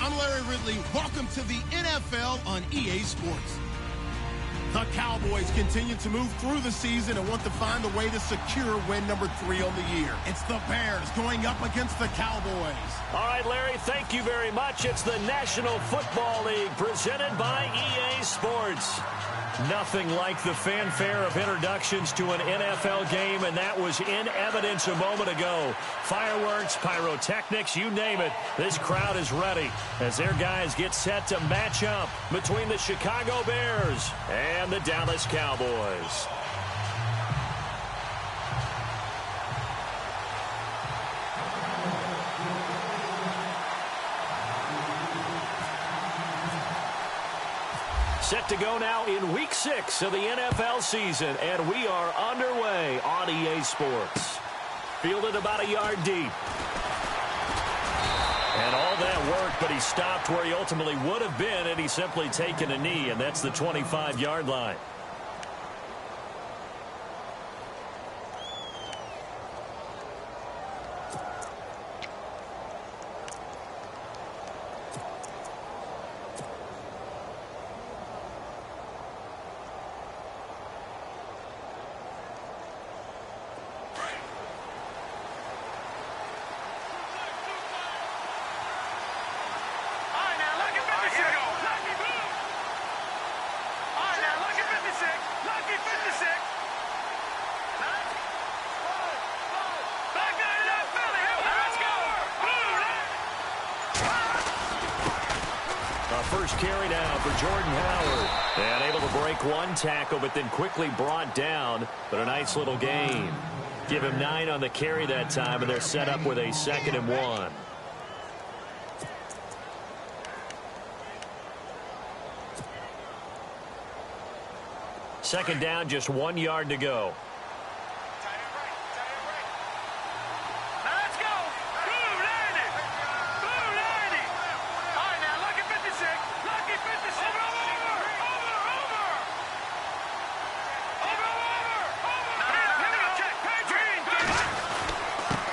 I'm Larry Ridley. Welcome to the NFL on EA Sports. The Cowboys continue to move through the season and want to find a way to secure win number 3 on the year. It's the Bears going up against the Cowboys. All right, Larry, thank you very much. It's the National Football League presented by EA Sports. Nothing like the fanfare of introductions to an NFL game, and that was in evidence a moment ago. Fireworks, pyrotechnics, you name it. This crowd is ready as their guys get set to match up between the Chicago Bears and the Dallas Cowboys. Set to go now in Week 6 of the NFL season, and we are underway on EA Sports. Fielded about a yard deep. And all that work, but he stopped where he ultimately would have been had he simply taken a knee, and that's the 25-yard line. First carry now for Jordan Howard. And able to break one tackle, but then quickly brought down. But a nice little gain. Give him 9 on the carry that time, and they're set up with a 2nd and 1. Second down, just 1 yard to go.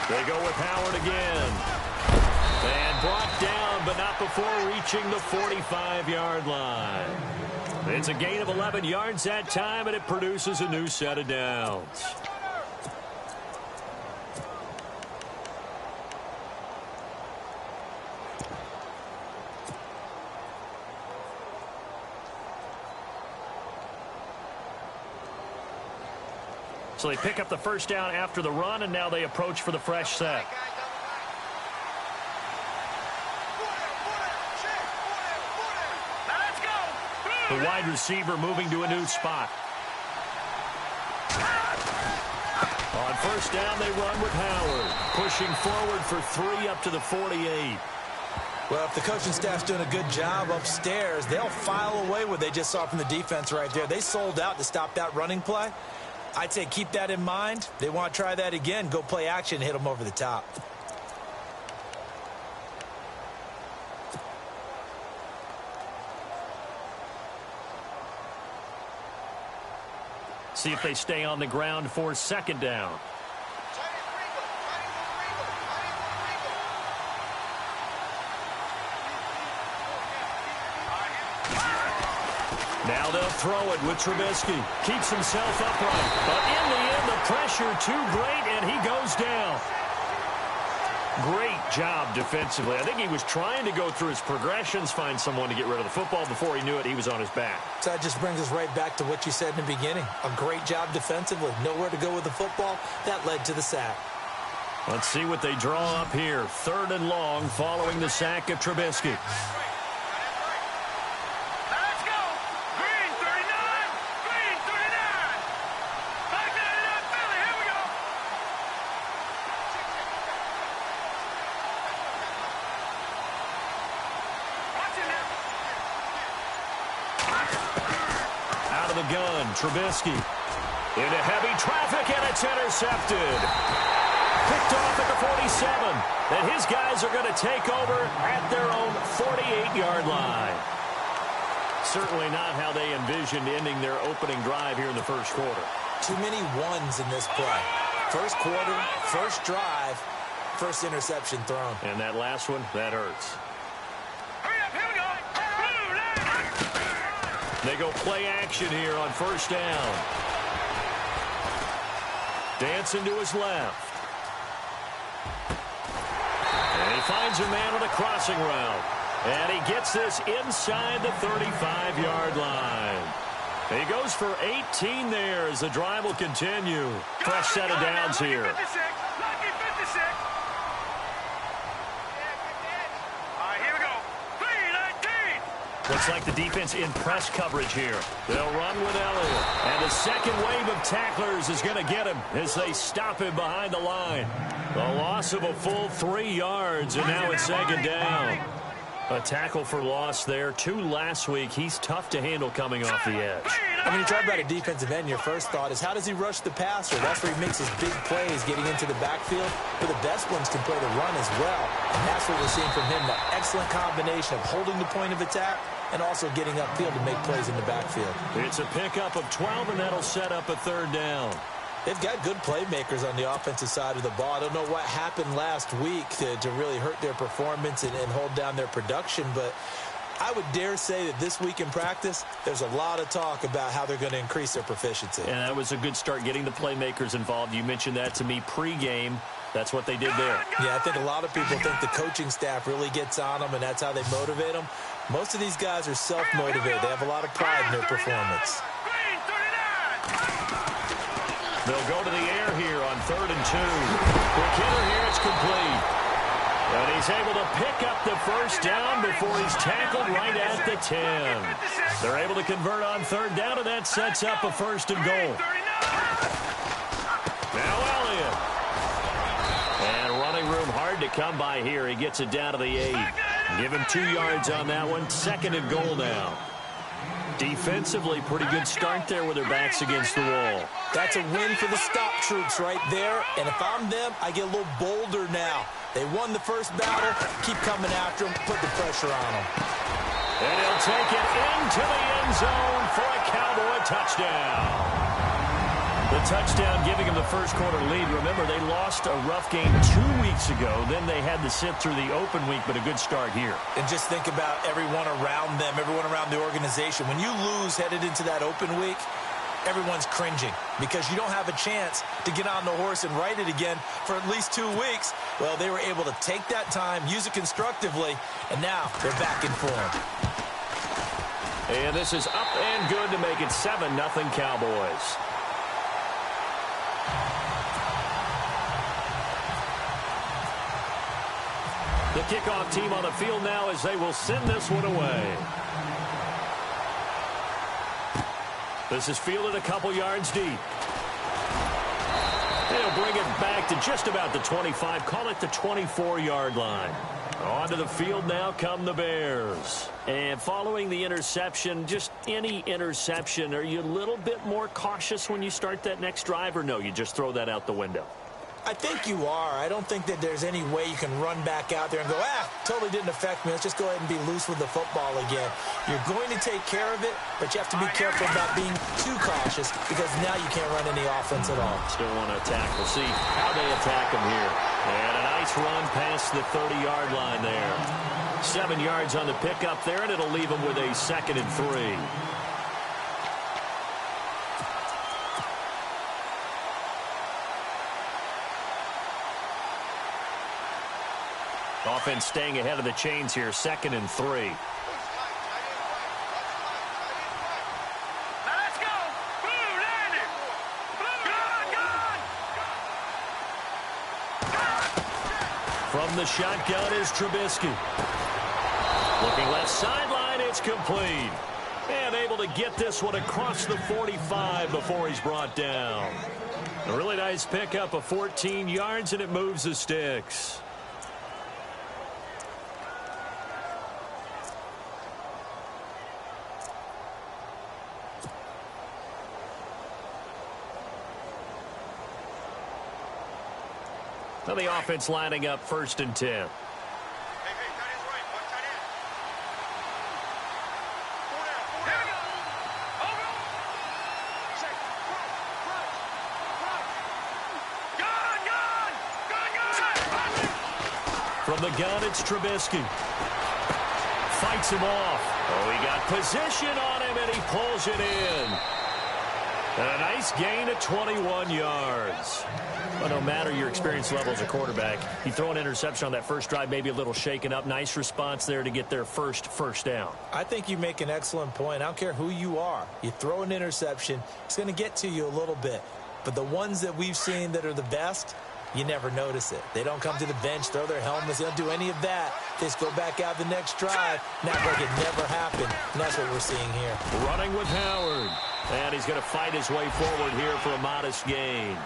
They go with Howard again. And brought down, but not before reaching the 45-yard line. It's a gain of 11 yards that time, and it produces a new set of downs. So they pick up the first down after the run, and now they approach for the fresh set. The wide receiver moving to a new spot. On first down, they run with Howard, pushing forward for 3 up to the 48. Well, if the coaching staff's doing a good job upstairs, they'll file away what they just saw from the defense right there. They sold out to stop that running play. I'd say keep that in mind. They want to try that again. Go play action and hit them over the top. See if they stay on the ground for second down. Now they'll throw it with Trubisky. Keeps himself upright. But in the end, the pressure too great, and he goes down. Great job defensively. I think he was trying to go through his progressions, find someone to get rid of the football. Before he knew it, he was on his back. So that just brings us right back to what you said in the beginning. A great job defensively. Nowhere to go with the football. That led to the sack. Let's see what they draw up here. 3rd and long following the sack of Trubisky. Gun, Trubisky into heavy traffic, and it's intercepted. Picked off at the 47, and his guys are going to take over at their own 48-yard line. Certainly not how they envisioned ending their opening drive here in the first quarter. Too many ones in this play. First quarter, first drive, first interception thrown. And that last one, that hurts. They go play action here on first down. Dancing to his left. And he finds a man on a crossing route. And he gets this inside the 35-yard line. He goes for 18 there as the drive will continue. Fresh set of downs here. Looks like the defense in press coverage here. They'll run with Elliott. And the second wave of tacklers is going to get him as they stop him behind the line. The loss of a full 3 yards, and now it's second down. A tackle for loss there. 2 last week. He's tough to handle coming off the edge. I mean, you talk about a defensive end, your first thought is, how does he rush the passer? That's where he makes his big plays getting into the backfield. But the best ones can play the run as well. And that's what we're seeing from him, that excellent combination of holding the point of attack and also getting upfield to make plays in the backfield. It's a pickup of 12, and that'll set up a third down. They've got good playmakers on the offensive side of the ball. I don't know what happened last week to really hurt their performance and hold down their production, but I would dare say that this week in practice, there's a lot of talk about how they're going to increase their proficiency. And that was a good start, getting the playmakers involved. You mentioned that to me pregame. That's what they did there. Yeah, I think a lot of people think the coaching staff really gets on them, and that's how they motivate them. Most of these guys are self-motivated. They have a lot of pride in their performance. They'll go to the air here on 3rd and 2. Quick hitter here, it's complete. And he's able to pick up the first down before he's tackled right at the 10. They're able to convert on 3rd down, and that sets up a 1st and goal. Now Elliott. And running room hard to come by here. He gets it down to the 8. Give him 2 yards on that one. 2nd and goal now. Defensively, pretty good start there with their backs against the wall. That's a win for the stop troops right there. And if I'm them, I get a little bolder now. They won the first battle. Keep coming after them. Put the pressure on them. And he'll take it into the end zone for a Cowboy touchdown. The touchdown giving him the first quarter lead. Remember, they lost a rough game 2 weeks ago. Then they had to sit through the open week, but a good start here. And just think about everyone around them, everyone around the organization. When you lose headed into that open week, everyone's cringing because you don't have a chance to get on the horse and ride it again for at least 2 weeks. Well, they were able to take that time, use it constructively, and now they're back in form. And this is up and good to make it 7-0 Cowboys. The kickoff team on the field now as they will send this one away. This is fielded a couple yards deep. They'll bring it back to just about the 25. Call it the 24-yard line. Onto the field now come the Bears. And following the interception, just any interception, are you a little bit more cautious when you start that next drive, or no, you just throw that out the window? I think you are. I don't think that there's any way you can run back out there and go, totally didn't affect me. Let's just go ahead and be loose with the football again. You're going to take care of it, but you have to be careful about being too cautious because now you can't run any offense at all. Still want to attack. We'll see how they attack him here. And a nice run past the 30-yard line there. 7 yards on the pickup there, and it'll leave him with a 2nd and 3. Offense staying ahead of the chains here, 2nd and 3. Let's go. Blue, landing. Blue, gone. From the shotgun is Trubisky. Looking left sideline, it's complete. And able to get this one across the 45 before he's brought down. A really nice pickup of 14 yards, and it moves the sticks. Now the offense lining up 1st and 10. Hey, tight end's right. One tight end. Four down. Over. Check. Gun. From the gun, it's Trubisky. Fights him off. Oh, he got position on him, time, and he pulls it in. A nice gain of 21 yards. Well, no matter your experience level as a quarterback, you throw an interception on that first drive, maybe a little shaken up. Nice response there to get their first down. I think you make an excellent point. I don't care who you are. You throw an interception, it's going to get to you a little bit. But the ones that we've seen that are the best, you never notice it. They don't come to the bench, throw their helmets. They don't do any of that. They just go back out the next drive, not like it never happened. And that's what we're seeing here. Running with Howard. And he's going to fight his way forward here for a modest gain.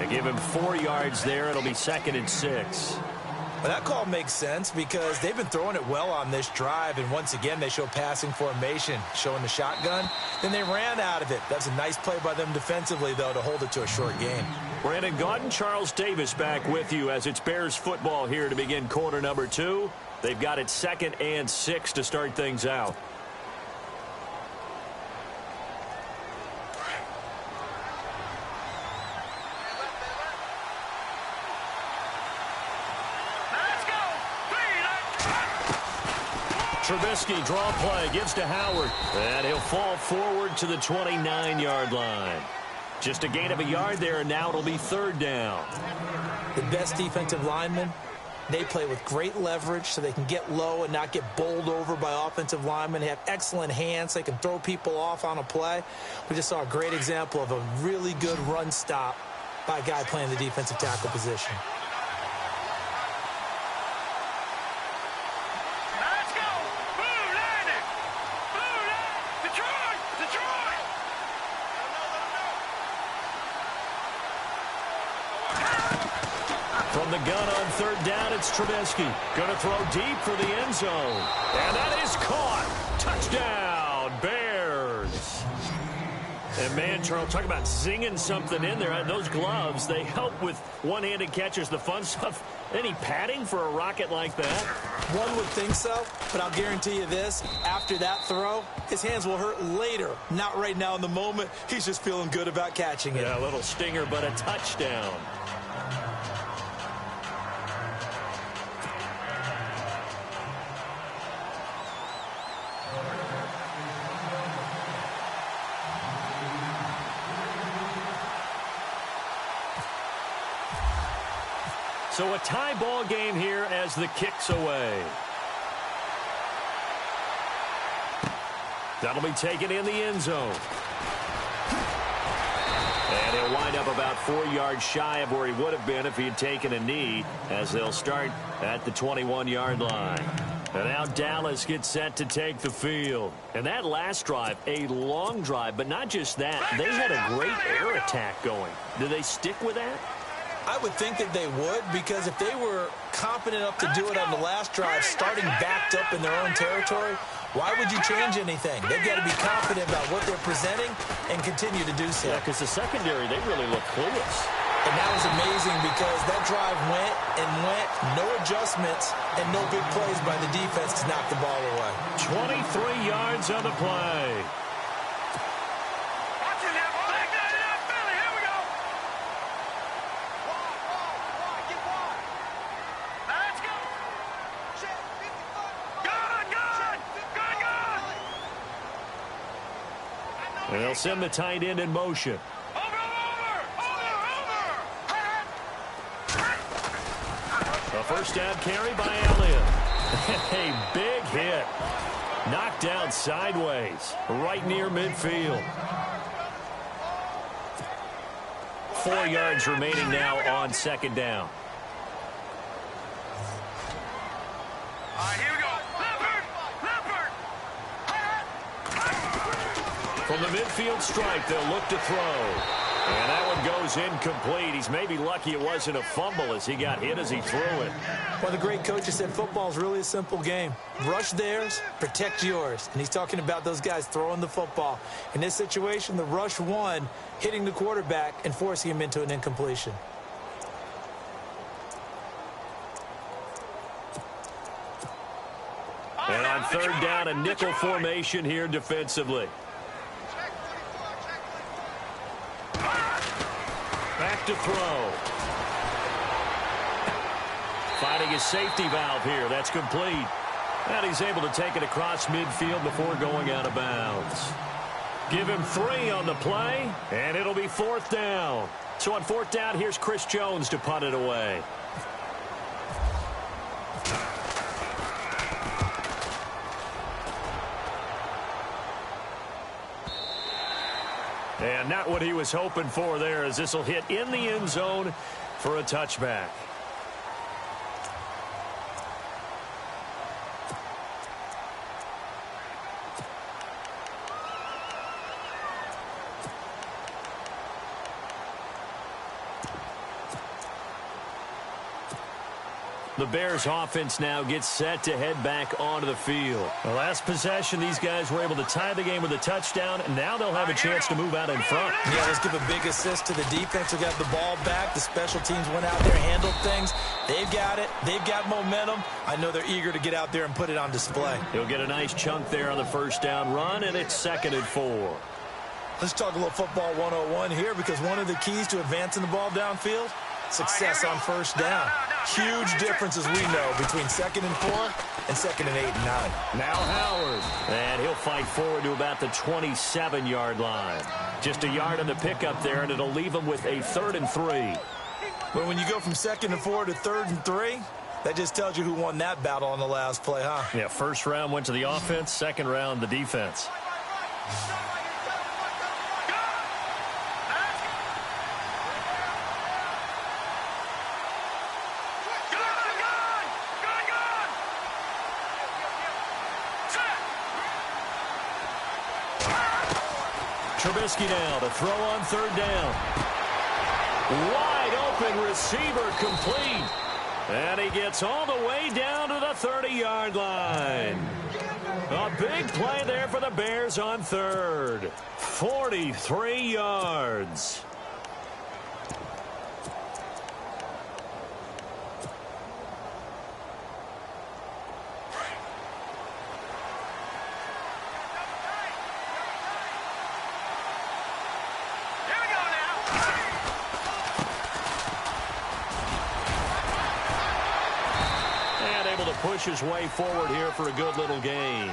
Give him 4 yards there. It'll be 2nd and 6. Well, that call makes sense because they've been throwing it well on this drive, and once again they show passing formation, showing the shotgun. Then they ran out of it. That's a nice play by them defensively, though, to hold it to a short gain. Brandon Gaudin, Charles Davis back with you as it's Bears football here to begin quarter number 2. They've got it 2nd and 6 to start things out. Trubisky, draw play, gives to Howard, and he'll fall forward to the 29-yard line. Just a gain of a yard there, and now it'll be 3rd down. The best defensive linemen, they play with great leverage so they can get low and not get bowled over by offensive linemen. They have excellent hands. They can throw people off on a play. We just saw a great example of a really good run stop by a guy playing the defensive tackle position. From the gun on 3rd down, it's Trubisky. Going to throw deep for the end zone. And that is caught. Touchdown, Bears. And man, Charles, talk about zinging something in there. Those gloves, they help with one-handed catches, the fun stuff. Any padding for a rocket like that? One would think so, but I'll guarantee you this. After that throw, his hands will hurt later. Not right now in the moment. He's just feeling good about catching it. Yeah, a little stinger, but a touchdown. So a tie ball game here as the kick's away. That'll be taken in the end zone. And he'll wind up about 4 yards shy of where he would have been if he had taken a knee, as they'll start at the 21-yard line. And now Dallas gets set to take the field. And that last drive, a long drive, but not just that. They had a great air attack going. Do they stick with that? I would think that they would, because if they were competent enough to do it on the last drive, starting backed up in their own territory, why would you change anything? They've got to be confident about what they're presenting and continue to do so. Yeah, because the secondary, they really look clueless. And that was amazing because that drive went and went, no adjustments, and no big plays by the defense to knock the ball away. 23 yards on the play. And they'll send the tight end in motion. A first down carry by Elliott. A big hit. Knocked down sideways, right near midfield. 4 yards remaining now on 2nd down. From the midfield stripe, they'll look to throw. And that one goes incomplete. He's maybe lucky it wasn't a fumble as he got hit as he threw it. Well, the great coach has said football is really a simple game. Rush theirs, protect yours. And he's talking about those guys throwing the football. In this situation, the rush won, hitting the quarterback and forcing him into an incompletion. And on 3rd down, a nickel formation here defensively. Back to throw. Finding his safety valve here. That's complete. And he's able to take it across midfield before going out of bounds. Give him 3 on the play, and it'll be 4th down. So on 4th down, here's Chris Jones to punt it away. And not what he was hoping for there, as this will hit in the end zone for a touchback. The Bears offense now gets set to head back onto the field. The last possession, these guys were able to tie the game with a touchdown, and now they'll have a chance to move out in front. Yeah, let's give a big assist to the defense. We got the ball back. The special teams went out there, handled things. They've got it. They've got momentum. I know they're eager to get out there and put it on display. He'll get a nice chunk there on the 1st down run, and it's 2nd and 4. Let's talk a little football 101 here, because one of the keys to advancing the ball downfield, success on 1st down. Huge difference, as we know, between 2nd and 4 and 2nd and 8 and 9. Now Howard. And he'll fight forward to about the 27-yard line. Just a yard on the pickup there, and it'll leave him with a 3rd and 3. But when you go from 2nd and 4 to 3rd and 3, that just tells you who won that battle on the last play, huh? Yeah, 1st round went to the offense, 2nd round the defense. Trubisky now to throw on 3rd down. Wide open receiver complete. And he gets all the way down to the 30-yard line. A big play there for the Bears on 3rd. 43 yards. Push his way forward here for a good little gain.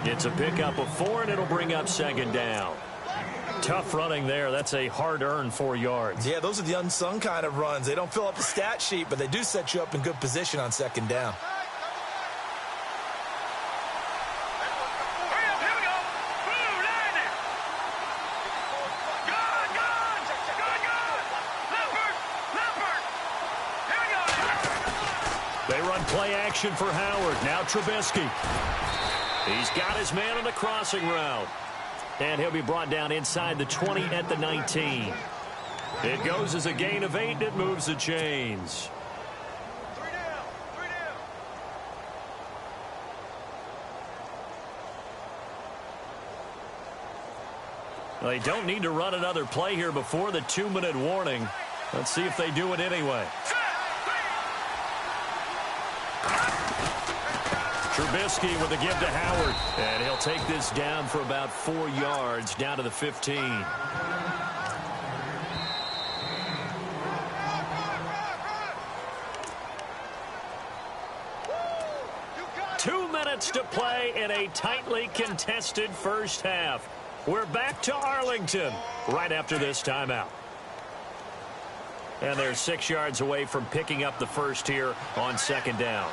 It's a pickup of 4, and it'll bring up 2nd down. Tough running there. That's a hard-earned 4 yards. Yeah, those are the unsung kind of runs. They don't fill up the stat sheet, but they do set you up in good position on 2nd down. Play action for Howard. Now Trubisky. He's got his man on the crossing route. And he'll be brought down inside the 20 at the 19. It goes as a gain of 8, and it moves the chains. 3 down. 3 down. Well, they don't need to run another play here before the 2-minute warning. Let's see if they do it anyway. Trubisky with a give to Howard. And he'll take this down for about 4 yards, down to the 15. Two minutes to play in a tightly contested 1st half. We're back to Arlington right after this timeout. And they're 6 yards away from picking up the 1st here on 2nd down.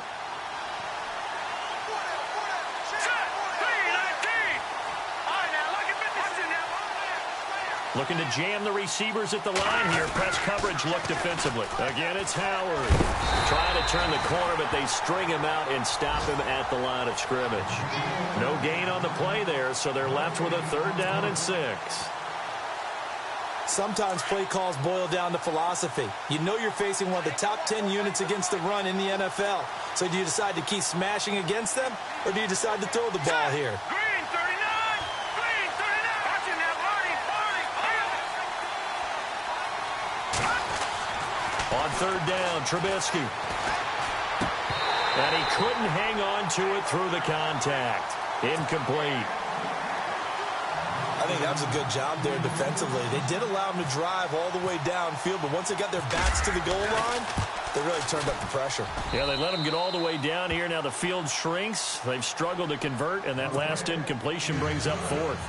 Looking to jam the receivers at the line here. Press coverage look defensively. Again, it's Howard. Trying to turn the corner, but they string him out and stop him at the line of scrimmage. No gain on the play there, so they're left with a 3rd down and 6. Sometimes play calls boil down to philosophy. You know you're facing one of the top 10 units against the run in the NFL. So do you decide to keep smashing against them, or do you decide to throw the ball here? On 3rd down, Trubisky. And he couldn't hang on to it through the contact. Incomplete. I think that was a good job there defensively. They did allow him to drive all the way downfield, but once they got their backs to the goal line, They really turned up the pressure. Yeah, they let them get all the way down here. Now the field shrinks. They've struggled to convert, and that last incompletion brings up fourth.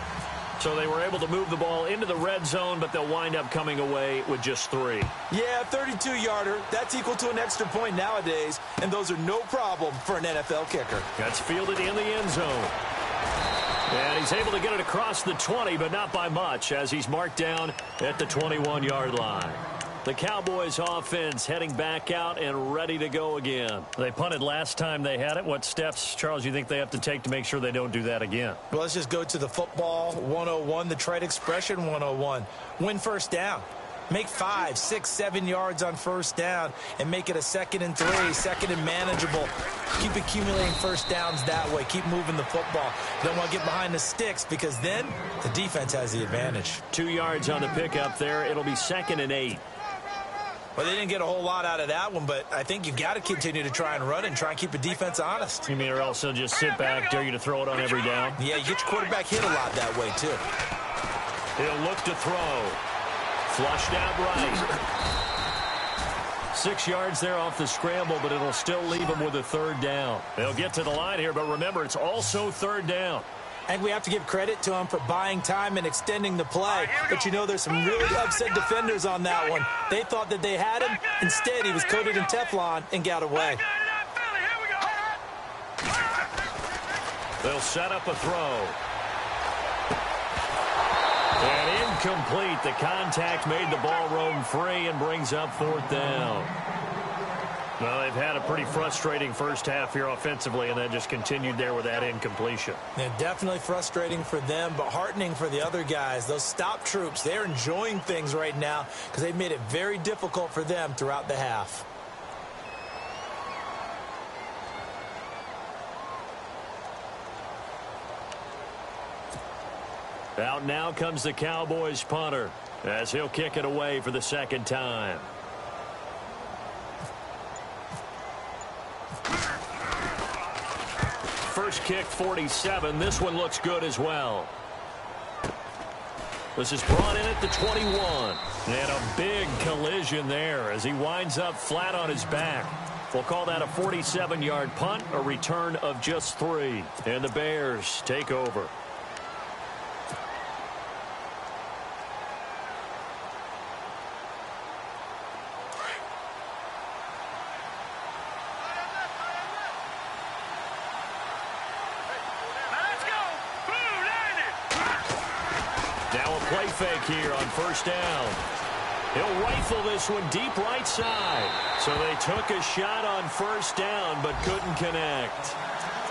So they were able to move the ball into the red zone, but they'll wind up coming away with just 3. Yeah, 32-yarder. That's equal to an extra point nowadays, and those are no problem for an NFL kicker. That's fielded in the end zone. And he's able to get it across the 20, but not by much, as he's marked down at the 21-yard line. The Cowboys offense heading back out and ready to go again. They punted last time they had it. What steps, Charles, you think they have to take to make sure they don't do that again? Well, let's just go to the football 101, the trite expression 101. Win first down. Make 5, 6, 7 yards on first down and make it a 2nd and 3, 2nd and manageable. Keep accumulating first downs that way. Keep moving the football. You don't want to get behind the sticks because then the defense has the advantage. 2 yards on the pickup there. It'll be 2nd and 8. Well, they didn't get a whole lot out of that one, but I think you've got to continue to try and run and try and keep the defense honest. You mean or else they'll just sit back, dare you to throw it on every down? Yeah, you get your quarterback hit a lot that way, too. He'll look to throw. Flushed out right. 6 yards there off the scramble, but it'll still leave him with a 3rd down. They'll get to the line here, but remember, it's also 3rd down. And we have to give credit to him for buying time and extending the play. But, you know, there's some really upset defenders on that one. They thought that they had him. Instead, he was coated in Teflon and got away. They'll set up a throw. And incomplete. The contact made the ball roam free and brings up 4th down. Well, they've had a pretty frustrating first half here offensively, and that just continued there with that incompletion. Yeah, definitely frustrating for them, but heartening for the other guys. Those stop troops, they're enjoying things right now because they've made it very difficult for them throughout the half. Out now comes the Cowboys punter as he'll kick it away for the 2nd time. First kick, 47. This one looks good as well. This is brought in at the 21. And a big collision there as he winds up flat on his back. We'll call that a 47-yard punt, a return of just 3. And the Bears take over. Play fake here on first down. He'll rifle this one deep right side. So they took a shot on first down but couldn't connect.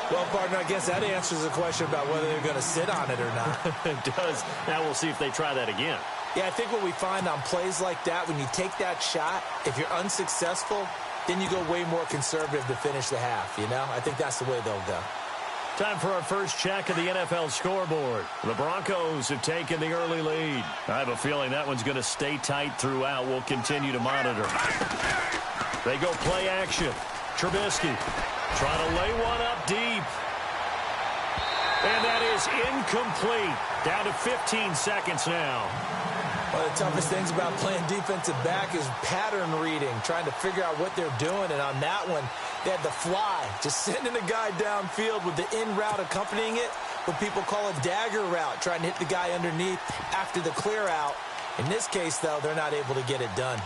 Well, partner, I guess that answers the question about whether they're going to sit on it or not. It does. Now we'll see if they try that again. Yeah, I think what we find on plays like that, when you take that shot, if you're unsuccessful, then you go way more conservative to finish the half, you know? I think that's the way they'll go. Time for our first check of the NFL scoreboard. The Broncos have taken the early lead. I have a feeling that one's going to stay tight throughout. We'll continue to monitor. They go play action. Trubisky trying to lay one up deep. And that is incomplete. Down to 15 seconds now. One of the toughest things about playing defensive back is pattern reading, trying to figure out what they're doing. And on that one, they had the fly, just sending a guy downfield with the in route accompanying it, what people call a dagger route, trying to hit the guy underneath after the clear out. In this case, though, they're not able to get it done.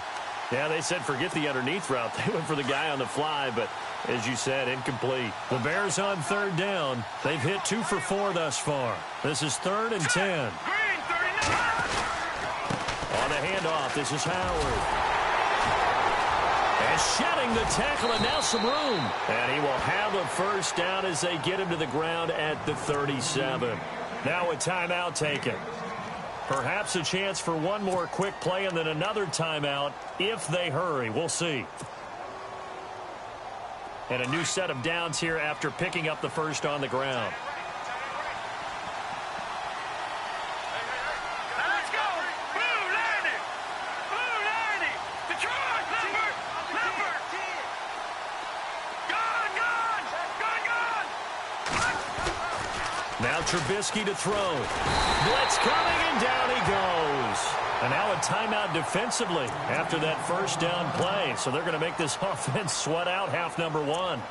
Yeah, they said forget the underneath route. They went for the guy on the fly, but as you said, incomplete. The Bears on third down. They've hit 2 for 4 thus far. This is 3rd and 10. On the handoff, this is Howard. And shedding the tackle, and now some room. And he will have a first down as they get him to the ground at the 37. Now a timeout taken. Perhaps a chance for one more quick play and then another timeout if they hurry. We'll see. And a new set of downs here after picking up the first on the ground. Now Trubisky to throw. Blitz coming, and down he goes. And now a timeout defensively after that first down play. So they're going to make this offense sweat out half number one.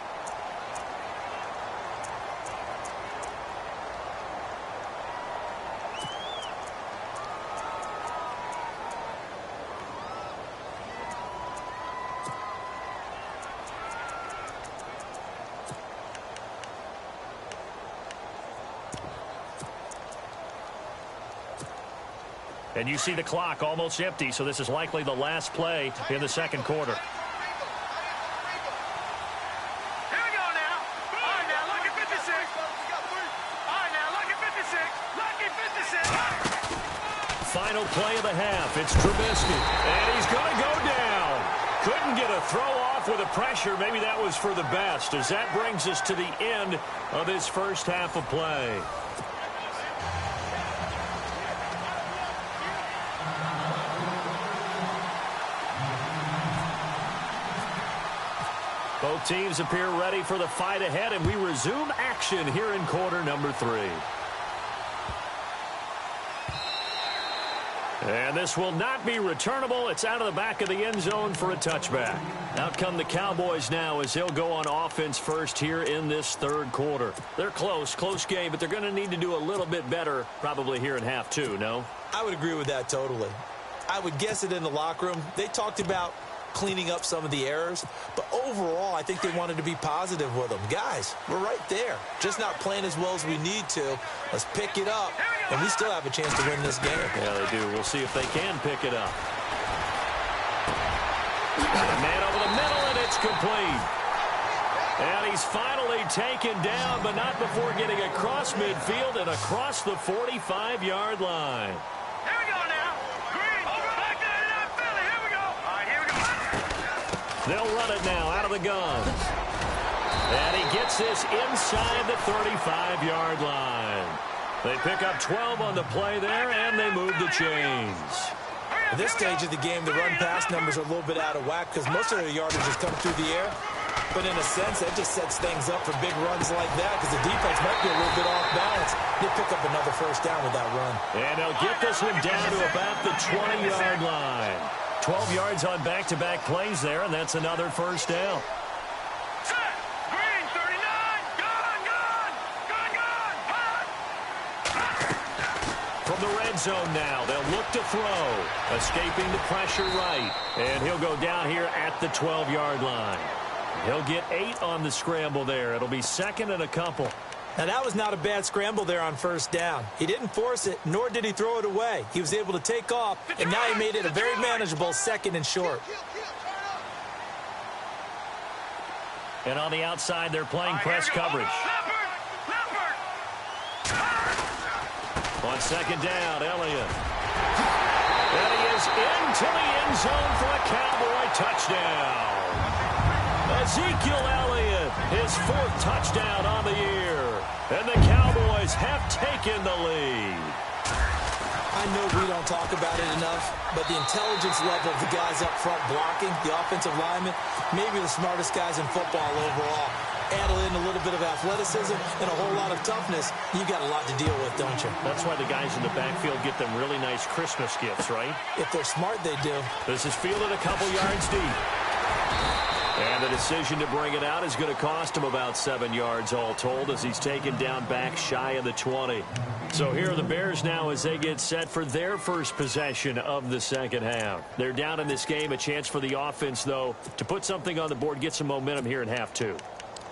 And you see the clock almost empty, so this is likely the last play in the second quarter. Here we go now. All right, now, look at 56. All right, now, look at 56. Lucky 56. Final play of the half. It's Trubisky. And he's going to go down. Couldn't get a throw off with the pressure. Maybe that was for the best, as that brings us to the end of this first half of play. Both teams appear ready for the fight ahead, and we resume action here in quarter number 3. And this will not be returnable. It's out of the back of the end zone for a touchback. Out come the Cowboys now as they'll go on offense first here in this third quarter. They're close game, but they're going to need to do a little bit better probably here in half 2, no? I would agree with that totally. I would guess it in the locker room. They talked about cleaning up some of the errors, but overall I think they wanted to be positive with them. Guys, we're right there, just not playing as well as we need to. Let's pick it up, and we still have a chance to win this game. Yeah, they do. We'll see if they can pick it up. Got a man over the middle, and it's complete. And he's finally taken down, but not before getting across midfield and across the 45-yard line. Here we go now. Green, over back there, Philly. Here we go. All right, here we go. They'll run it now out of the gun. And he gets this inside the 35-yard line. They pick up 12 on the play there, and they move the chains. At this stage of the game, the run-pass numbers are a little bit out of whack because most of their yardage is coming through the air. But in a sense, that just sets things up for big runs like that because the defense might be a little bit off balance. They pick up another first down with that run. And they'll get this one down to about the 20-yard line. 12 yards on back-to-back plays there, and that's another first down. Set. Green, 39. Gun. From the red zone now, they'll look to throw. Escaping the pressure right. And he'll go down here at the 12-yard line. He'll get 8 on the scramble there. It'll be second and a couple. Now, that was not a bad scramble there on first down. He didn't force it, nor did he throw it away. He was able to take off, and now he made it a very manageable second and short. And on the outside, they're playing press coverage. On second down, Elliott. And he is into the end zone for a Cowboy touchdown. Ezekiel Elliott, his 4th touchdown on the year. And the Cowboys have taken the lead. I know we don't talk about it enough, but the intelligence level of the guys up front blocking, the offensive linemen, maybe the smartest guys in football overall. Add in a little bit of athleticism and a whole lot of toughness, you got a lot to deal with, don't you? That's why the guys in the backfield get them really nice Christmas gifts, right? If they're smart, they do. This is fielded a couple yards deep. And the decision to bring it out is going to cost him about 7 yards all told as he's taken down back shy of the 20. So here are the Bears now as they get set for their first possession of the second half. They're down in this game. A chance for the offense, though, to put something on the board, get some momentum here in half 2.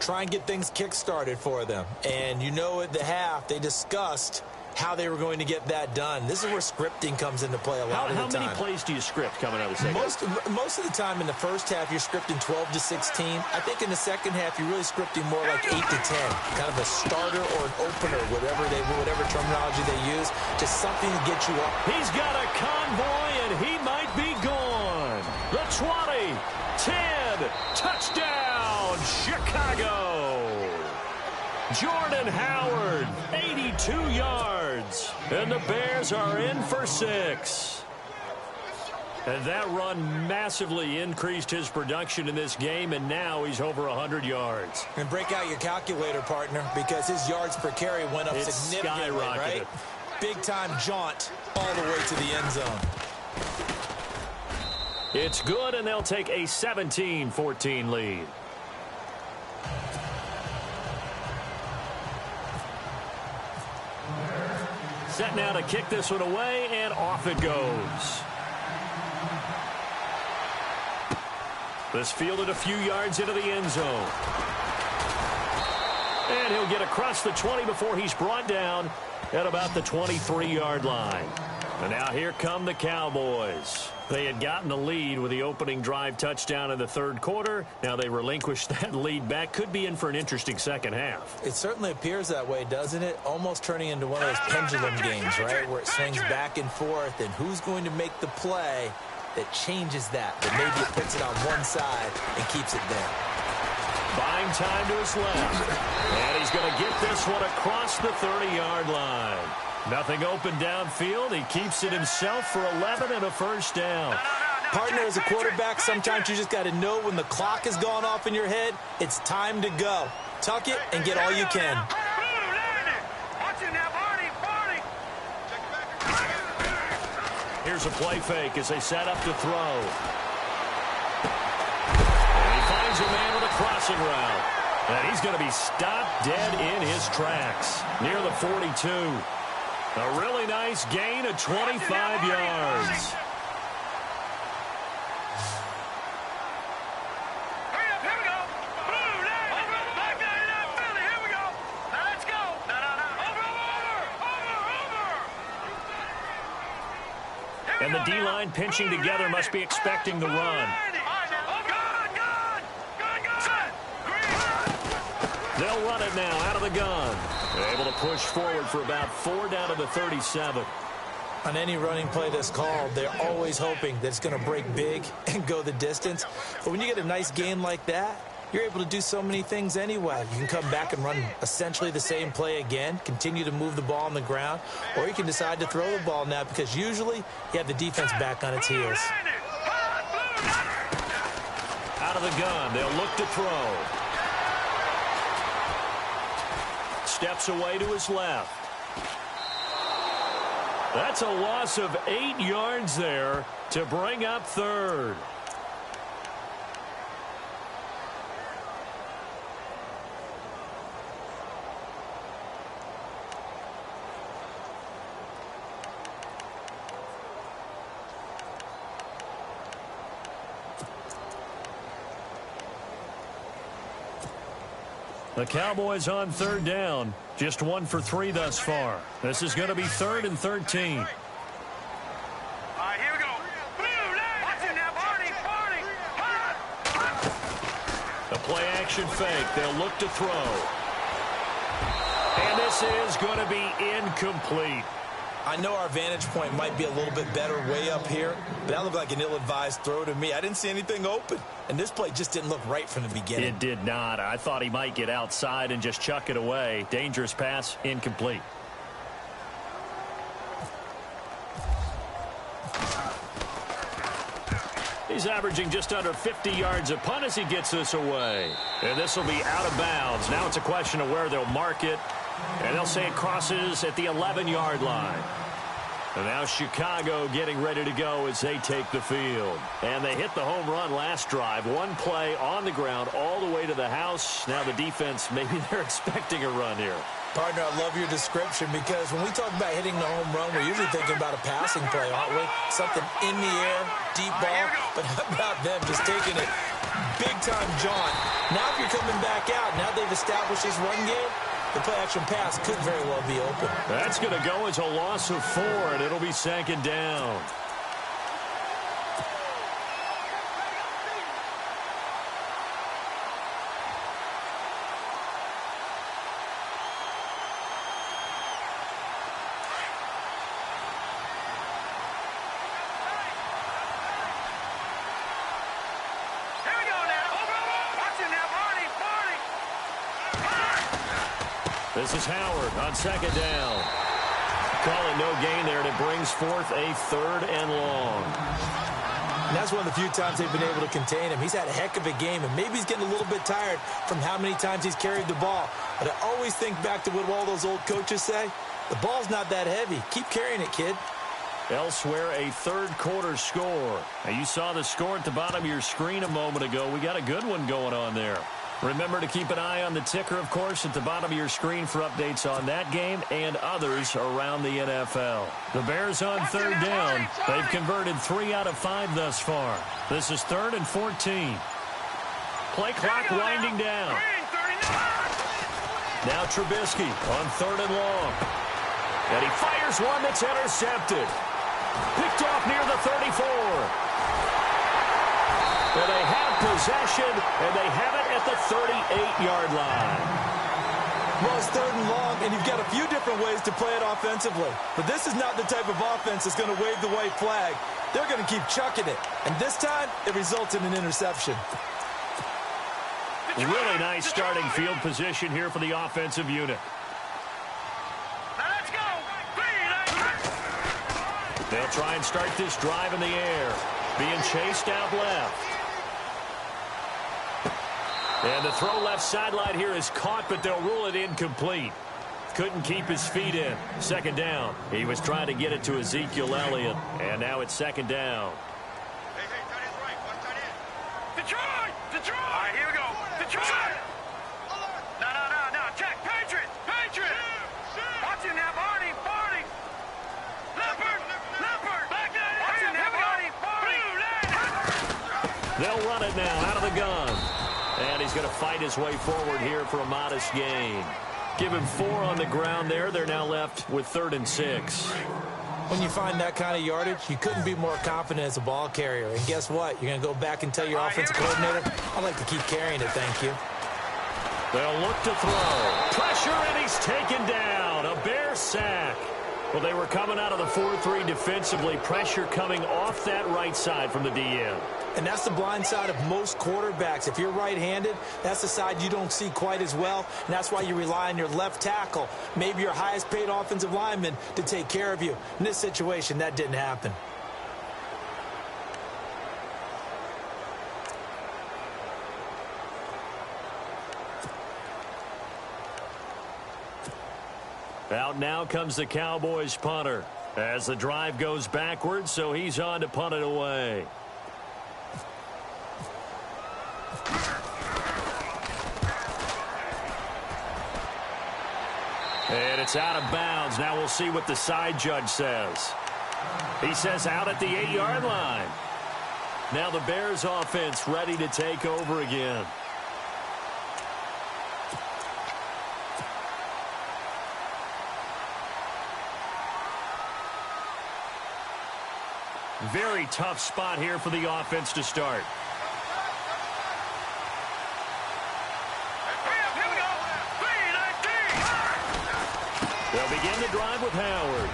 Try and get things kick-started for them. And you know at the half, they discussed how they were going to get that done. This is where scripting comes into play a lot of the time. How many plays do you script coming out of the second half? Most of the time in the first half, you're scripting 12 to 16. I think in the second half, you're really scripting more like 8 to 10. Kind of a starter or an opener, whatever terminology they use. Just something to get you up. He's got a convoy, and he might be gone. The 20, 10, touchdown, Chicago. Jordan Howard, 82 yards. And the Bears are in for 6. And that run massively increased his production in this game, and now he's over 100 yards. And break out your calculator, partner, because his yards per carry went up significantly, right? Big-time jaunt all the way to the end zone. It's good, and they'll take a 17-14 lead. Set now to kick this one away, and off it goes. This fielded a few yards into the end zone. And he'll get across the 20 before he's brought down at about the 23-yard line. And now here come the Cowboys. They had gotten the lead with the opening drive touchdown in the third quarter. Now they relinquished that lead back. Could be in for an interesting second half. It certainly appears that way, doesn't it? Almost turning into one of those pendulum games, right? Where it swings back and forth, and who's going to make the play that changes that maybe it puts it on one side and keeps it there. Buying time to his left. And he's going to get this one across the 30-yard line. Nothing open downfield. He keeps it himself for 11 and a first down. Partner, as a quarterback, sometimes you just got to know when the clock has gone off in your head, it's time to go. Tuck it and get all you can. Here's a play fake as they set up to throw. And he finds a man with a crossing route. And he's going to be stopped dead in his tracks near the 42. A really nice gain of 25 yards. And the D-line pinching together must be expecting the run. They'll run it now out of the gun. They're able to push forward for about 4 down to the 37. On any running play that's called, they're always hoping that it's going to break big and go the distance. But when you get a nice gain like that, you're able to do so many things anyway. You can come back and run essentially the same play again, continue to move the ball on the ground, or you can decide to throw the ball now because usually you have the defense back on its heels. Out of the gun, they'll look to throw. Steps away to his left. That's a loss of 8 yards there to bring up third. The Cowboys on third down. Just 1 for 3 thus far. This is going to be 3rd and 13. All right, here we go. Watch it now, Barney. A play action fake. They'll look to throw. And this is going to be incomplete. I know our vantage point might be a little bit better way up here, but that looked like an ill-advised throw to me. I didn't see anything open, and this play just didn't look right from the beginning. It did not. I thought he might get outside and just chuck it away. Dangerous pass, incomplete. He's averaging just under 50 yards a punt as he gets this away. And this will be out of bounds. Now it's a question of where they'll mark it. And they'll say it crosses at the 11-yard line. And now Chicago getting ready to go as they take the field. And they hit the home run last drive. One play on the ground all the way to the house. Now the defense, maybe they're expecting a run here. Partner, I love your description because when we talk about hitting the home run, we're usually thinking about a passing play, aren't we? Something in the air, deep ball. But how about them just taking it big-time jaunt? Now if you're coming back out, now they've established this run game, the play-action pass could very well be open. That's going to go as a loss of 4, and it'll be 2nd down. This is Howard on 2nd down. Calling no gain there, and it brings forth a 3rd and long. And that's one of the few times they've been able to contain him. He's had a heck of a game, and maybe he's getting a little bit tired from how many times he's carried the ball. But I always think back to what all those old coaches say. The ball's not that heavy. Keep carrying it, kid. Elsewhere, a third-quarter score. Now, you saw the score at the bottom of your screen a moment ago. We got a good one going on there. Remember to keep an eye on the ticker, of course, at the bottom of your screen for updates on that game and others around the NFL. The Bears on third down. They've converted 3 out of 5 thus far. This is 3rd and 14. Play clock winding down. Now Trubisky on 3rd and long. And he fires one that's intercepted. Picked off near the 34. And they have possession, and they have it at the 38-yard line. Well, it's 3rd and long, and you've got a few different ways to play it offensively. But this is not the type of offense that's going to wave the white flag. They're going to keep chucking it. And this time, it results in an interception. Really nice starting field position here for the offensive unit. Let's go. They'll try and start this drive in the air. Being chased out left. And the throw left sideline here is caught, but they'll rule it incomplete. Couldn't keep his feet in. 2nd down. He was trying to get it to Ezekiel Elliott, and now it's 2nd down. Hey, tight end's right. One tight end. Detroit! Detroit! All right, here we go. Detroit! No. Check. Patriots! Watch him now, Barney! Leopard! Back there! Watch him now, Barney! They'll run it now out of the gun. And he's going to fight his way forward here for a modest gain. Give him 4 on the ground there. They're now left with 3rd and 6. When you find that kind of yardage, you couldn't be more confident as a ball carrier. And guess what? You're going to go back and tell your offensive coordinator, I'd like to keep carrying it, thank you. They'll look to throw. Pressure, and he's taken down. A Bear sack. Well, they were coming out of the 4-3 defensively. Pressure coming off that right side from the DM. And that's the blind side of most quarterbacks. If you're right-handed, that's the side you don't see quite as well. And that's why you rely on your left tackle, maybe your highest-paid offensive lineman, to take care of you. In this situation, that didn't happen. Out now comes the Cowboys punter as the drive goes backwards, so he's on to punt it away. And it's out of bounds. Now we'll see what the side judge says. He says out at the 8-yard line. Now the Bears offense ready to take over again. Very tough spot here for the offense to start. They'll begin the drive with Howard.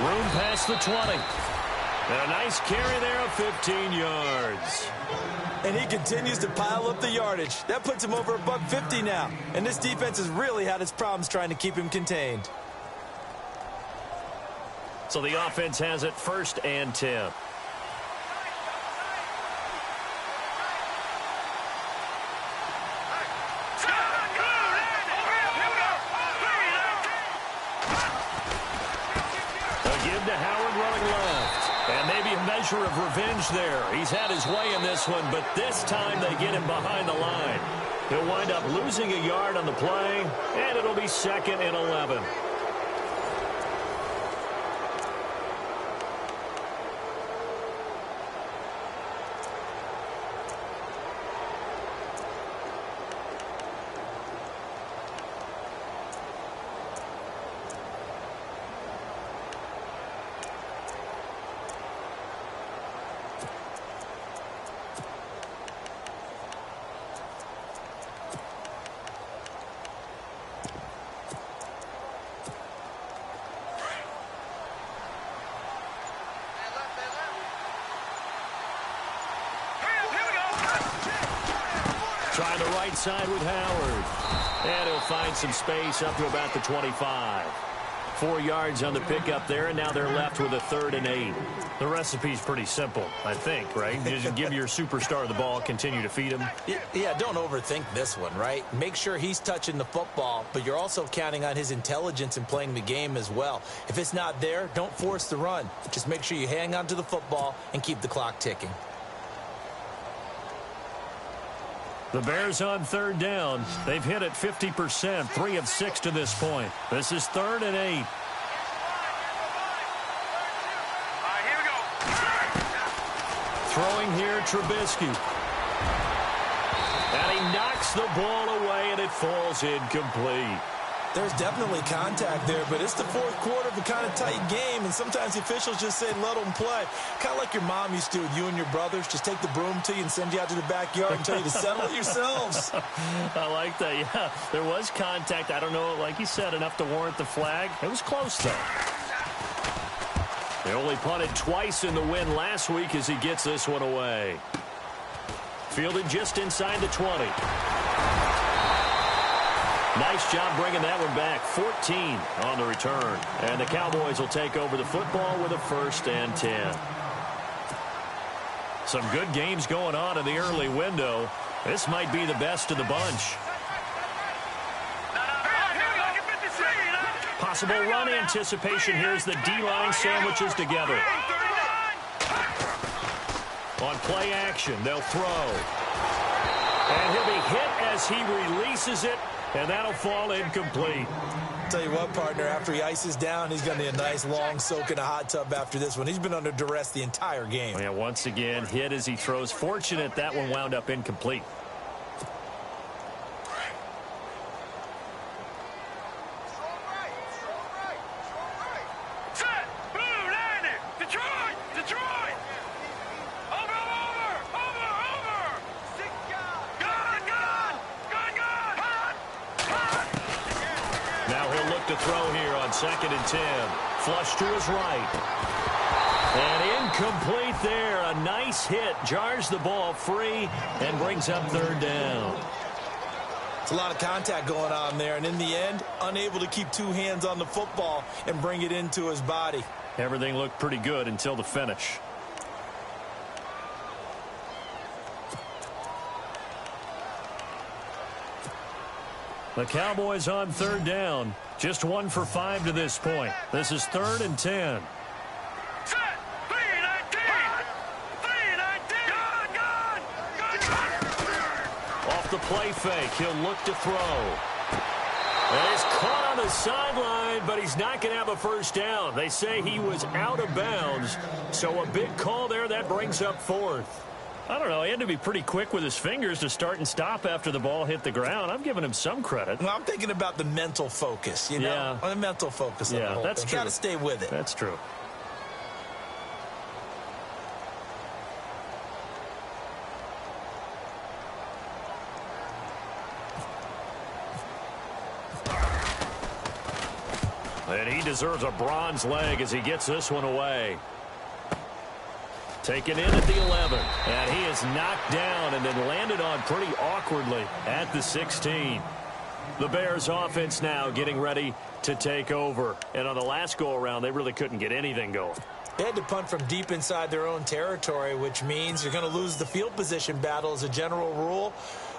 Room past the 20. And a nice carry there of 15 yards. And he continues to pile up the yardage. That puts him over $150 now. And this defense has really had its problems trying to keep him contained. So the offense has it 1st and 10. Again to Howard running left. And maybe a measure of revenge there. He's had his way in this one, but this time they get him behind the line. He'll wind up losing a yard on the play, and it'll be 2nd and 11. Trying the right side with Howard. And he'll find some space up to about the 25. 4 yards on the pickup there, and now they're left with a 3rd and 8. The recipe's pretty simple, I think, right? You just give your superstar the ball, continue to feed him. Yeah, don't overthink this one, right? Make sure he's touching the football, but you're also counting on his intelligence in playing the game as well. If it's not there, don't force the run. Just make sure you hang on to the football and keep the clock ticking. The Bears on 3rd down. They've hit it 50%, 3 of 6 to this point. This is 3rd and 8. Here we go. Throwing here, Trubisky. And he knocks the ball away, and it falls incomplete. There's definitely contact there, but it's the 4th quarter of a kind of tight game, and sometimes the officials just say let them play. Kind of like your mom used to with you and your brothers. Just take the broom to you and send you out to the backyard and tell you to settle it yourselves. I like that, yeah. There was contact. I don't know, like you said, enough to warrant the flag. It was close, though. They only punted twice in the win last week as he gets this one away. Fielded just inside the 20. Nice job bringing that one back. 14 on the return. And the Cowboys will take over the football with a 1st and 10. Some good games going on in the early window. This might be the best of the bunch. Possible run anticipation. Here's the D-line sandwiches together. On play action, they'll throw. And he'll be hit as he releases it. And that'll fall incomplete. Tell you what, partner, after he ices down, he's going to need a nice long soak in a hot tub after this one. He's been under duress the entire game. Yeah, once again, hit as he throws. Fortunate that one wound up incomplete. Set. Boom. Landing. Detroit. Detroit. Over. Now he'll look to throw here on 2nd and 10. Flush to his right. And incomplete there. A nice hit. Jars the ball free and brings up 3rd down. It's a lot of contact going on there, and in the end, unable to keep 2 hands on the football and bring it into his body. Everything looked pretty good until the finish. The Cowboys on 3rd down. Just 1 for 5 to this point. This is 3rd and 10. Set. 3-19. 3-19. Off the play fake, he'll look to throw. And he's caught on the sideline, but he's not going to have a 1st down. They say he was out of bounds, so a big call there. That brings up 4th. I don't know. He had to be pretty quick with his fingers to start and stop after the ball hit the ground. I'm giving him some credit. Well, I'm thinking about the mental focus, you know? Yeah. The mental focus of the whole that's thing. true. Got to stay with it. That's true. And he deserves a bronze leg as he gets this one away. Taken in at the 11. And he is knocked down and then landed on pretty awkwardly at the 16. The Bears offense now getting ready to take over. And on the last go-around, they really couldn't get anything going. They had to punt from deep inside their own territory, which means you're going to lose the field position battle as a general rule.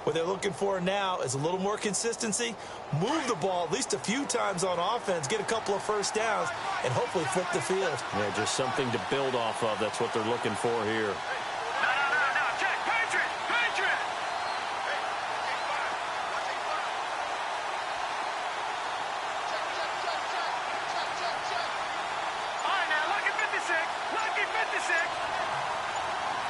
What they're looking for now is a little more consistency, move the ball at least a few times on offense, get a couple of 1st downs, and hopefully flip the field. Yeah, just something to build off of. That's what they're looking for here. No. Check. Patriot. All right, now, lucky 56. Lucky 56.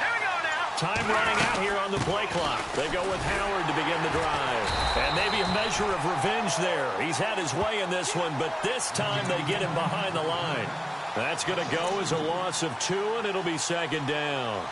Here we go now. Time running out here on the play clock. They go with Howard to begin the drive. And maybe a measure of revenge there. He's had his way in this one, but this time they get him behind the line. That's going to go as a loss of 2, and it'll be 2nd down.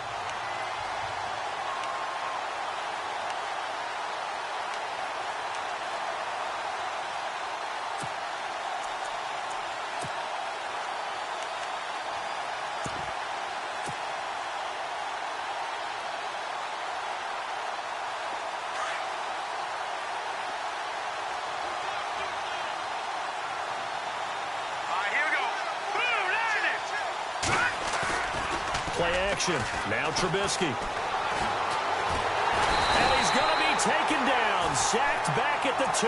play action. Now Trubisky. And he's going to be taken down. Sacked back at the 2.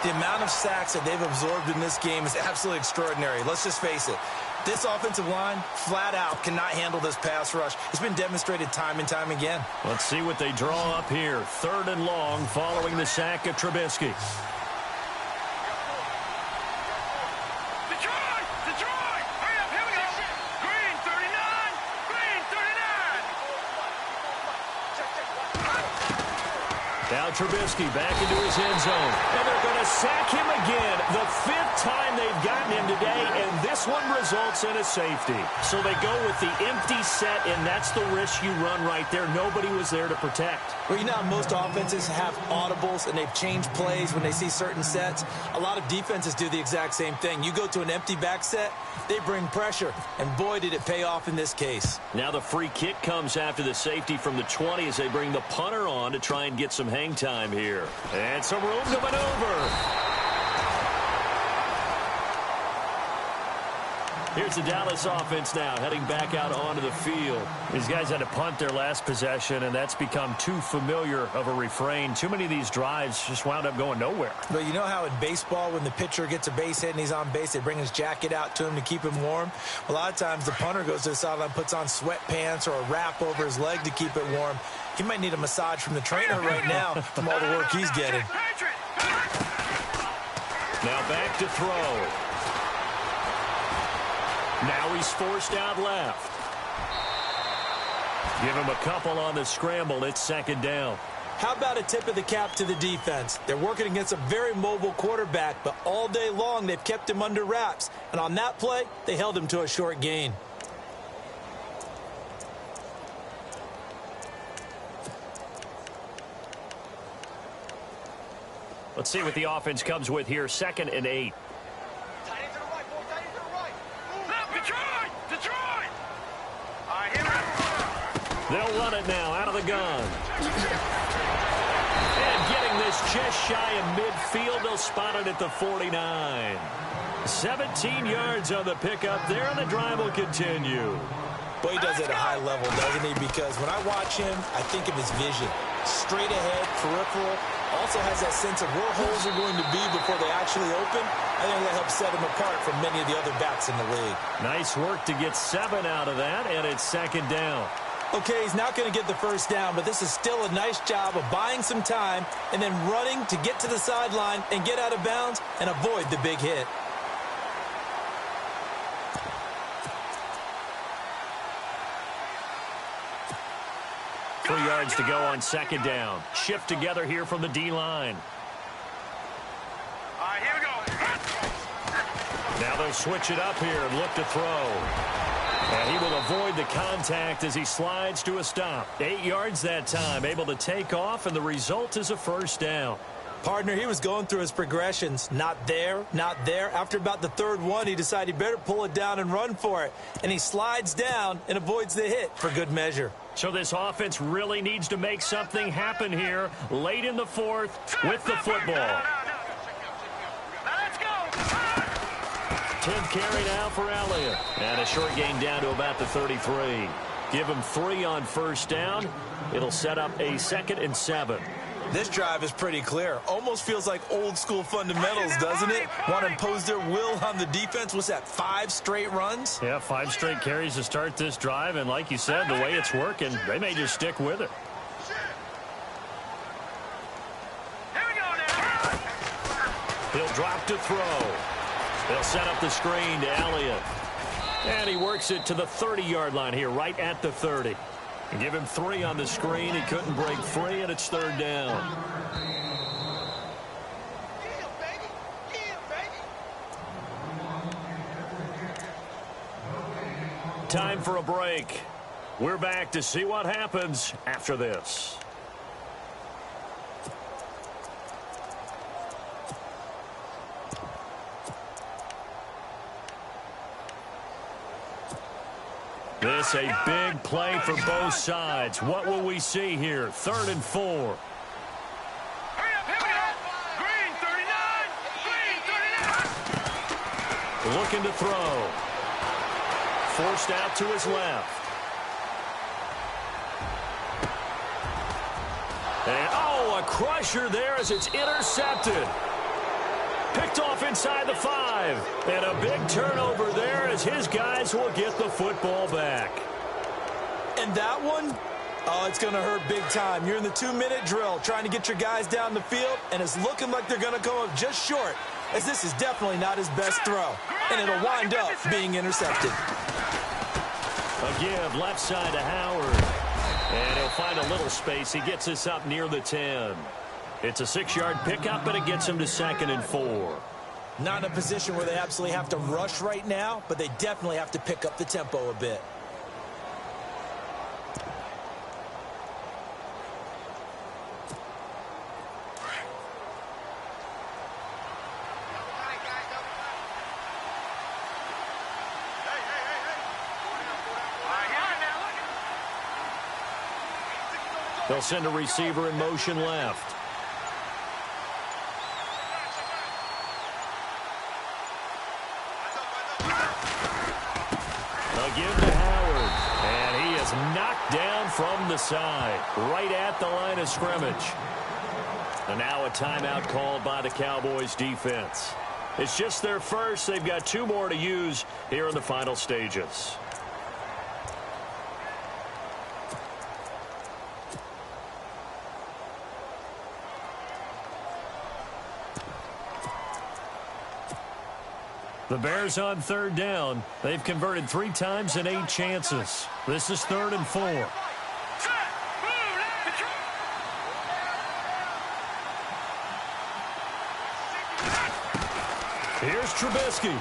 The amount of sacks that they've absorbed in this game is absolutely extraordinary. Let's just face it. This offensive line, flat out, cannot handle this pass rush. It's been demonstrated time and time again. Let's see what they draw up here. 3rd and long following the sack of Trubisky. Detroit! Hurry up, here we go! Green 39! Green 39! Now Trubisky back into his end zone. And they're going to sack him again. The 5th time they've gotten him today, and this one results in a safety. So they go with the empty set, and that's the risk you run right there. Nobody was there to protect. Well, you know how most offenses have audibles and they've changed plays when they see certain sets? A lot of defenses do the exact same thing. You go to an empty back set, they bring pressure, and boy, did it pay off in this case. Now the free kick comes after the safety from the 20 as they bring the punter on to try and get some hang time here. And some room to maneuver. Here's the Dallas offense now, heading back out onto the field. These guys had to punt their last possession, and that's become too familiar of a refrain. Too many of these drives just wound up going nowhere. But you know how in baseball, when the pitcher gets a base hit and he's on base, they bring his jacket out to him to keep him warm? A lot of times the punter goes to the sideline, puts on sweatpants or a wrap over his leg to keep it warm. He might need a massage from the trainer right now from all the work he's getting. Now back to throw. Now he's forced out left. Give him a couple on the scramble. It's 2nd down. How about a tip of the cap to the defense? They're working against a very mobile quarterback, but all day long they've kept him under wraps. And on that play, they held him to a short gain. Let's see what the offense comes with here. 2nd and 8. Detroit! All right, here we go. They'll run it now out of the gun. And getting this just shy of midfield, they'll spot it at the 49. 17 yards on the pickup there, and the drive will continue. Boy, he does it at a high level, doesn't he? Because when I watch him, I think of his vision. Straight ahead, peripheral. Also has that sense of where holes are going to be before they actually open. I think that helps set him apart from many of the other backs in the league. Nice work to get 7 out of that, and it's 2nd down. Okay, he's not going to get the first down, but this is still a nice job of buying some time and then running to get to the sideline and get out of bounds and avoid the big hit. Three yards to go on 2nd down. Shift together here from the D-line. All right, here we go. Now they'll switch it up here and look to throw. And he will avoid the contact as he slides to a stop. 8 yards that time, able to take off, and the result is a 1st down. Partner, he was going through his progressions. Not there, not there. After about the 3rd one, he decided he better pull it down and run for it. And he slides down and avoids the hit for good measure. So this offense really needs to make something happen here late in the 4th with the football. Now let's go. 10th carry now for Elliott. And a short gain down to about the 33. Give him 3 on 1st down. It'll set up a 2nd and 7. This drive is pretty clear. Almost feels like old school fundamentals, doesn't it? Want to impose their will on the defense. What's that, 5 straight runs? Yeah, 5 straight carries to start this drive. And like you said, the way it's working, they may just stick with it. Here we go now. He'll drop to throw. They'll set up the screen to Elliott. And he works it to the 30-yard line here, right at the 30. And give him 3 on the screen. He couldn't break free, and it's 3rd down. Time for a break. We're back to see what happens after this. This a big play for both sides. What will we see here? 3rd and 4. Hurry up, here we go. Green 39. Green 39. Looking to throw. Forced out to his left. And, oh, a crusher there as it's intercepted. Picked off inside the 5. And a big turnover there as his guys will get the football back. And that one, oh, it's going to hurt big time. You're in the 2-minute drill trying to get your guys down the field, and it's looking like they're going to come up just short, as this is definitely not his best throw. And it'll wind up being intercepted. A give left side to Howard. And he'll find a little space. He gets us up near the 10. It's a 6-yard pickup, and it gets him to 2nd and 4. Not in a position where they absolutely have to rush right now, but they definitely have to pick up the tempo a bit. They'll send a receiver in motion left. A give to Howard. And he is knocked down from the side, right at the line of scrimmage. And now a timeout called by the Cowboys defense. It's just their first. They've got 2 more to use here in the final stages. The Bears on 3rd down. They've converted 3 times in 8 chances. This is 3rd and 4. Here's Trubisky.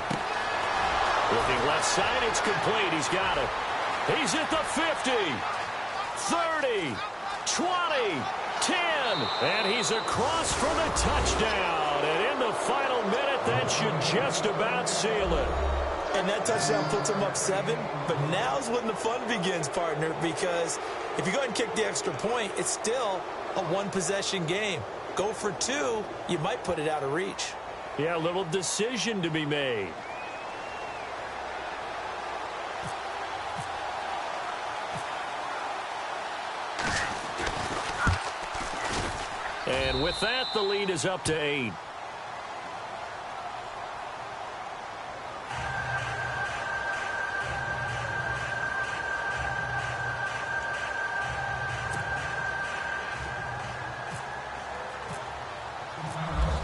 Looking left side, it's complete. He's got it. He's at the 50, 30, 20, 10, and he's across for the touchdown. And in the final minute, that should just about seal it. And that touchdown puts him up 7, but now's when the fun begins, partner, because if you go ahead and kick the extra point, it's still a 1-possession game. Go for 2, you might put it out of reach. Yeah, a little decision to be made. And with that, the lead is up to 8.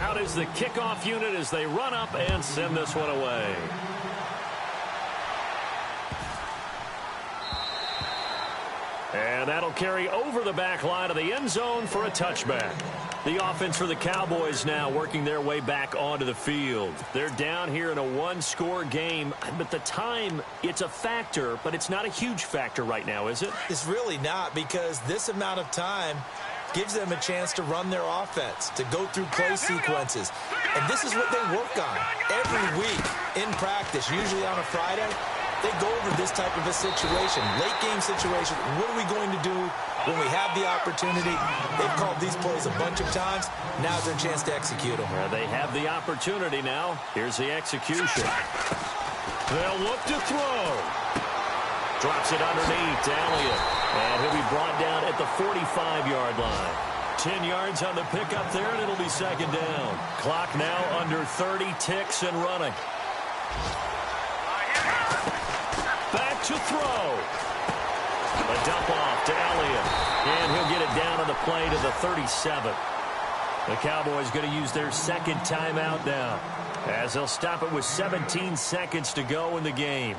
Out is the kickoff unit as they run up and send this one away. And that'll carry over the back line of the end zone for a touchback. The offense for the Cowboys now working their way back onto the field. They're down here in a 1-score game, but the time, it's a factor, but it's not a huge factor right now, is it? It's really not, because this amount of time gives them a chance to run their offense, to go through play sequences. And this is what they work on every week in practice, usually on a Friday. They go over this type of a situation, late-game situation. What are we going to do when we have the opportunity? They've called these plays a bunch of times. Now's their chance to execute them. Well, they have the opportunity now. Here's the execution. They'll look to throw. Drops it underneath to Elliott. And he'll be brought down at the 45-yard line. 10 yards on the pickup there, and it'll be 2nd down. Clock now under 30 ticks and running. Back to throw. A dump off to Elliott. And he'll get it down on the play to the 37. The Cowboys going to use their 2nd timeout now, as they'll stop it with 17 seconds to go in the game.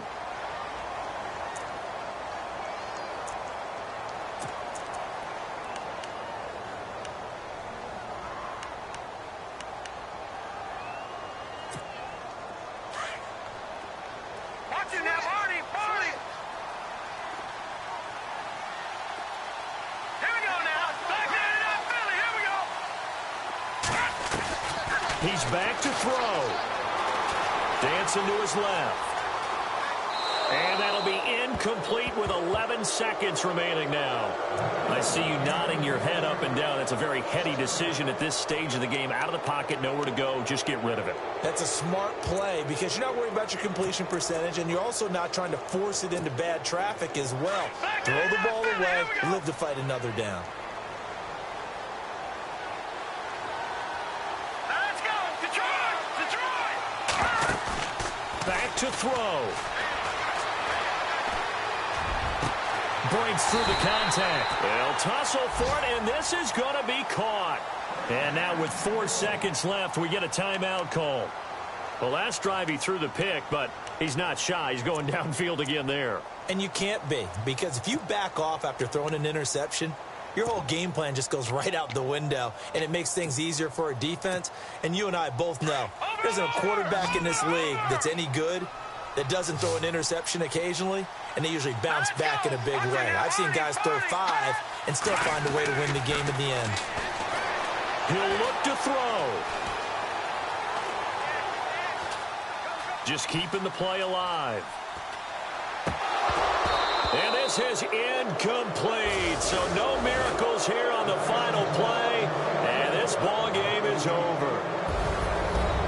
He's back to throw. Dancing to his left. And that'll be incomplete with 11 seconds remaining now. I see you nodding your head up and down. That's a very heady decision at this stage of the game. Out of the pocket, nowhere to go. Just get rid of it. That's a smart play because you're not worried about your completion percentage, and you're also not trying to force it into bad traffic as well. Throw the ball away, live to fight another down. to throw. Breaks through the contact. They'll tussle for it, and this is going to be caught. And now with 4 seconds left, we get a timeout call. Well, last drive he threw the pick, but he's not shy. He's going downfield again there. And you can't be, because if you back off after throwing an interception, your whole game plan just goes right out the window, and it makes things easier for a defense. And you and I both know there isn't a quarterback in this league that's any good that doesn't throw an interception occasionally, and they usually bounce back in a big way. I've seen guys throw 5 and still find a way to win the game in the end. He'll look to throw. Just keeping the play alive. And this is incomplete. So no miracles here on the final play. And this ball game is over.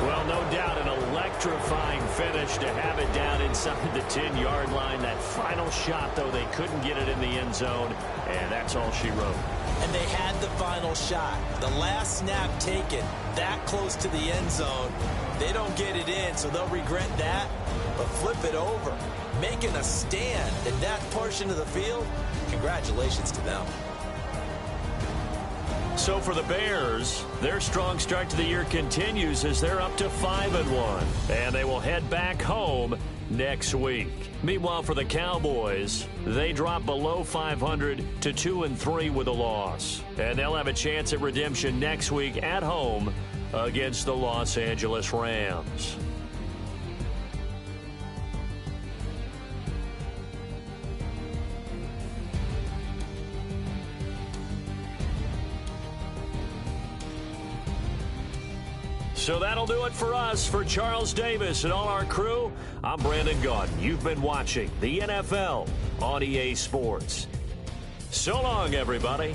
Well, no doubt an electrifying finish to have it down inside the 10-yard line. That final shot, though, they couldn't get it in the end zone. And that's all she wrote. And they had the final shot. The last snap taken that close to the end zone. They don't get it in, so they'll regret that. But flip it over, making a stand in that portion of the field, congratulations to them. So for the Bears, their strong start to the year continues as they're up to 5-1. And they will head back home next week. Meanwhile, for the Cowboys, they drop below 500 to 2-3 with a loss. And they'll have a chance at redemption next week at home against the Los Angeles Rams. So that'll do it for us. For Charles Davis and all our crew, I'm Brandon Gaudin. You've been watching the NFL on EA Sports. So long, everybody.